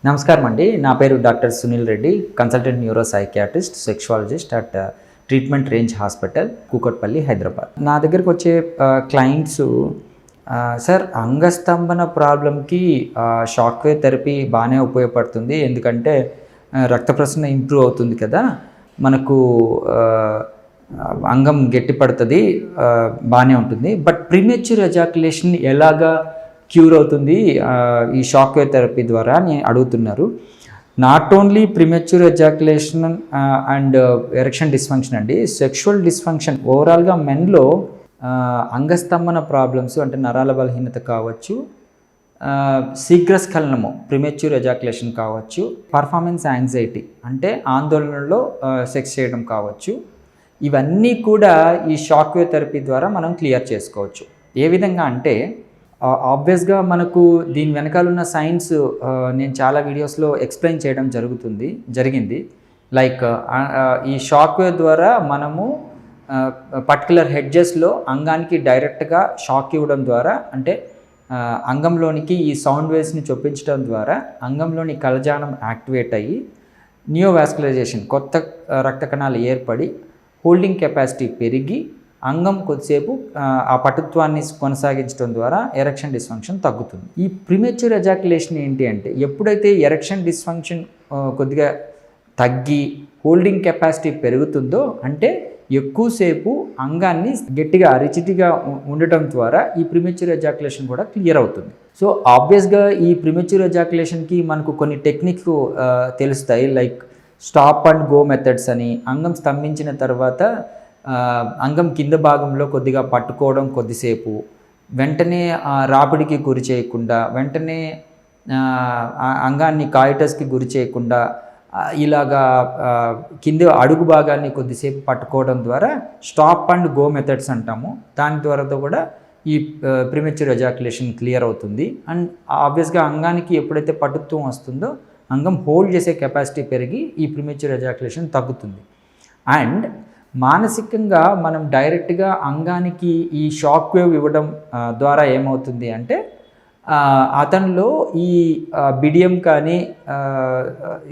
నమస్కారం అండి. నా పేరు doctor Sunil Reddy, consultant neuro psychiatrist, sexologist at treatment range hospital, Kukatpally, Hyderabad. నా దగ్గరికి వచ్చే క్లయింట్స్ సార్ అంగస్తంభన ప్రాబ్లంకి షాక్ వేవ్ థెరపీ బాగానే ఉపయోగపడుతుంది, ఎందుకంటే రక్త ప్రసరణ ఇంప్రూవ్ అవుతుంది కదా, మనకు అంగం గట్టిపడుతుంది, బాగానే ఉంటుంది. బట్ ప్రీమెచ్యూర్ ఎజాక్యులేషన్ ఎలాగా క్యూర్ అవుతుంది ఈ షాక్ వేవ్ థెరపీ ద్వారా అని అడుగుతున్నారు. Not only premature ejaculation and erection dysfunction అండి, సెక్షువల్ డిస్ఫంక్షన్ ఓవరాల్గా మెన్లో అంగస్తంభన ప్రాబ్లమ్స్ అంటే నరాల బలహీనత కావచ్చు, శీఘ్రస్ఖలనము ప్రిమెచ్యూర్ ఎజాక్యులేషన్ కావచ్చు, పర్ఫార్మెన్స్ యాంగ్జైటీ అంటే ఆందోళనలో సెక్స్ చేయడం కావచ్చు, ఇవన్నీ కూడా ఈ షాక్ వేవ్ థెరపీ ద్వారా మనం క్లియర్ చేసుకోవచ్చు. ఏ విధంగా అంటే ఆబ్వియస్గా మనకు దీని వెనకాల ఉన్న సైన్స్ నేను చాలా వీడియోస్లో ఎక్స్ప్లెయిన్ చేయడం జరిగింది. లైక్ ఈ షాక్ వేవ్ ద్వారా మనము పర్టికులర్ హెడ్జెస్లో అంగానికి డైరెక్ట్గా షాక్ ఇవ్వడం ద్వారా, అంటే అంగంలోనికి ఈ సౌండ్ వేవ్స్ని చొప్పించడం ద్వారా అంగంలోని కలజానం యాక్టివేట్ అయ్యి నియోవాస్కులరైజేషన్ కొత్త రక్త కణాలు ఏర్పడి హోల్డింగ్ కెపాసిటీ పెరిగి అంగం కొద్దిసేపు ఆ పటుత్వాన్ని కొనసాగించడం ద్వారా ఎరెక్షన్ డిస్ఫంక్షన్ తగ్గుతుంది. ఈ ప్రిమెచ్యూర్ ఎజాక్యులేషన్ ఏంటి అంటే, ఎప్పుడైతే ఎరెక్షన్ డిస్ఫంక్షన్ కొద్దిగా తగ్గి హోల్డింగ్ కెపాసిటీ పెరుగుతుందో, అంటే ఎక్కువసేపు అంగాన్ని గట్టిగా రిజిడ్గా ఉండటం ద్వారా ఈ ప్రిమెచ్యూర్ ఎజాక్యులేషన్ కూడా క్లియర్ అవుతుంది. సో ఆబ్వియస్గా ఈ ప్రిమెచ్యూర్ ఎజాక్యులేషన్కి మనకు కొన్ని టెక్నిక్స్ తెలుస్తాయి, like stop and go methods అని. అంగం స్తంభించిన తర్వాత అంగం కింద భాగంలో కొద్దిగా పట్టుకోవడం, కొద్దిసేపు వెంటనే రాపిడికి గురి చేయకుండా, వెంటనే అంగాన్ని కాయిటస్కి గురి చేయకుండా ఇలాగా కింద అడుగు భాగాన్ని కొద్దిసేపు పట్టుకోవడం ద్వారా స్టాప్ అండ్ గో మెథడ్స్ అంటాము. దాని ద్వారా కూడా ఈ ప్రిమెచ్యూర్ ఎజాక్యులేషన్ క్లియర్ అవుతుంది. అండ్ ఆబ్వియస్గా అంగానికి ఎప్పుడైతే పటుత్వం వస్తుందో అంగం హోల్డ్ చేసే కెపాసిటీ పెరిగి ఈ ప్రిమెచ్యూర్ ఎజాక్యులేషన్ తగ్గుతుంది. అండ్ మానసికంగా మనం డైరెక్ట్గా అంగానికి ఈ షాక్ వేవ్ ఇవ్వడం ద్వారా ఏమవుతుంది అంటే, అతనిలో ఈ బిడియం కానీ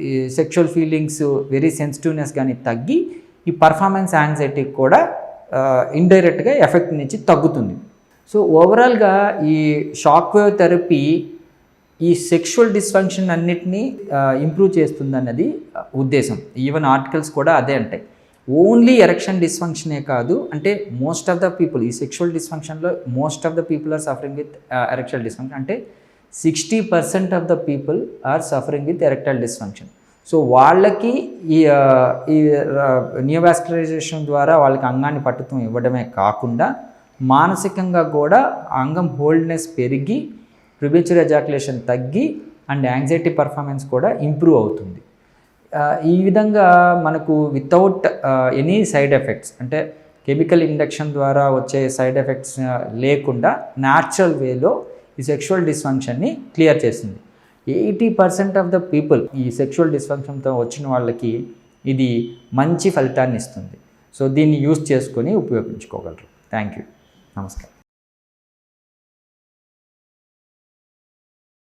ఈ సెక్షువల్ ఫీలింగ్స్ వెరీ సెన్సిటివ్నెస్ కానీ తగ్గి ఈ పర్ఫార్మెన్స్ యాంగ్జైటీ కూడా ఇండైరెక్ట్గా ఎఫెక్ట్ నుంచి తగ్గుతుంది. సో ఓవరాల్గా ఈ షాక్ వేవ్ థెరపీ ఈ సెక్షువల్ డిస్ఫంక్షన్ అన్నిటినీ ఇంప్రూవ్ చేస్తుంది అన్నది ఉద్దేశం. ఈవెన్ ఆర్టికల్స్ కూడా అదే అంటాయి. ఓన్లీ ఎరెక్షన్ డిస్ఫంక్షనే కాదు, అంటే మోస్ట్ ఆఫ్ ద పీపుల్ ఈ సెక్షువల్ డిస్ఫంక్షన్లో most of the people are suffering with erectile dysfunction, అంటే 60% of the people are suffering with erectile dysfunction. So వాళ్ళకి ఈ నియోవాస్కులరైజేషన్ ద్వారా వాళ్ళకి అంగాన్ని పట్టుత్వం ఇవ్వడమే కాకుండా మానసికంగా కూడా అంగం హోల్డ్నెస్ పెరిగి ప్రిమెచ్యూర్ ఎజాక్యులేషన్ తగ్గి అండ్ యాంగ్జైటీ పర్ఫార్మెన్స్ కూడా ఇంప్రూవ్ అవుతుంది. ఈ విధంగా మనకు వితౌట్ ఎనీ సైడ్ ఎఫెక్ట్స్, అంటే కెమికల్ ఇండక్షన్ ద్వారా వచ్చే సైడ్ ఎఫెక్ట్స్ లేకుండా న్యాచురల్ వేలో ఈ సెక్షువల్ డిస్ఫంక్షన్ని క్లియర్ చేస్తుంది. 80% ఆఫ్ ద పీపుల్ ఈ సెక్షువల్ డిస్ఫంక్షన్తో వచ్చిన వాళ్ళకి ఇది మంచి ఫలితాన్ని ఇస్తుంది. సో దీన్ని యూజ్ చేసుకొని ఉపయోగించుకోగలరు. Thank you. నమస్కారం.